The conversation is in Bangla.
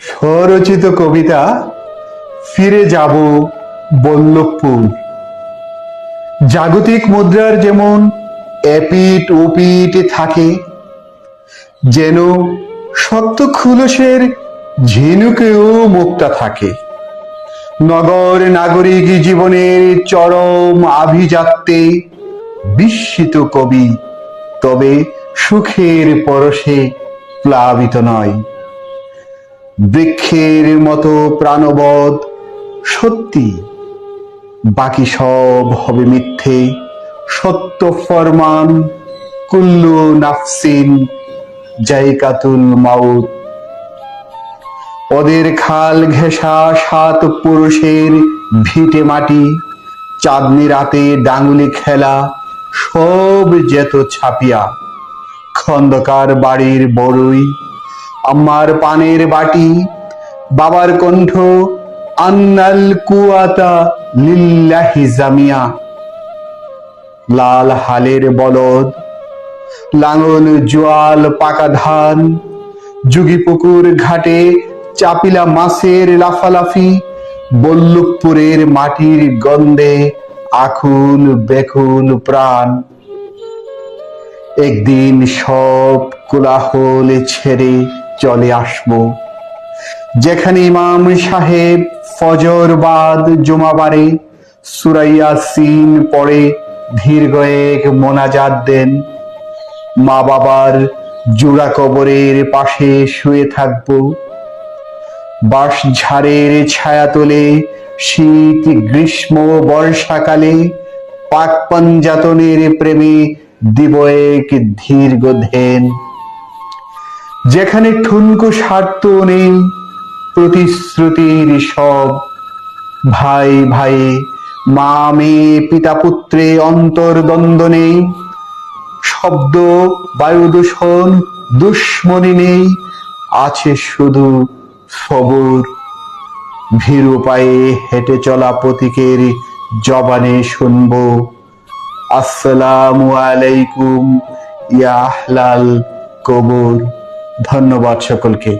স্বরচিত কবিতা ফিরে যাব বল্লভপুর। জাগতিক মুদ্রার যেমন এপিঠ ওপিঠ থাকে, যেন সত্য খুলসের ঝিনুকেও মুক্তা থাকে। নগর নাগরিক জীবনের চরম আভিজাত্যে বিস্মিত কবি তবে সুখের পরশে প্লাবিত নয়। বৃক্ষের মতো প্রাণবধ সত্যি, বাকি সব হবে মিথ্যে। সত্য ফরমান, কুল্লু নাফসিন জায়কাতুল মাউত। ওদের খাল ঘেঁষা 7 পুরুষের ভিটে মাটি, চাঁদনি রাতে ডাঙ্গুলি খেলা সব যেত ছাপিয়া। খন্দকার বাড়ির বড়ই, আম্মার পানের বাটি, বাবার কণ্ঠ আন্নাল কুয়াতা লিল্লাহি জামিয়া। লাল হালের বলদ, লাঙল জোয়াল পাকা ধান, যুগীপুকুর ঘাটে চাপিলা মাছের লাফালাফি। বল্লভপুরের মাটির গন্ধে আকুল বেকুল প্রাণ। একদিন সব কোলাহল ছেড়ে চলে আসবো, যেখানে ইমাম সাহেব ফজরবাদ জুমাবারে সূরা ইয়াসিন পড়ে দীর্ঘ এক মোনাজাত দেন। মা বাবার জোড়া কবরের পাশে শুয়ে থাকবো। বাঁশঝাড়ের ছায়াতলে শীত গ্রীষ্ম বর্ষাকালে পাক পাঞ্জাতনের প্রেমে দিব এক দীর্ঘ ধ্যান। যেখানে ঠুনকো স্বার্থ নেই, প্রতিশ্রুতির সব। ভাই ভাই, মা মেয়ে, পিতা পুত্রে অন্তর্দ্বন্দ্ব নেই। শব্দ বায়ু দূষণ দুশ্মনী নেই, আছে শুধু সবর। ভীরু পায়ে হেঁটে চলা প্রতীকের জবানে শুনবো, আসসালামু আলাইকুম ইয়া আহলাল কবর। ধন্যবাদ সকলকে।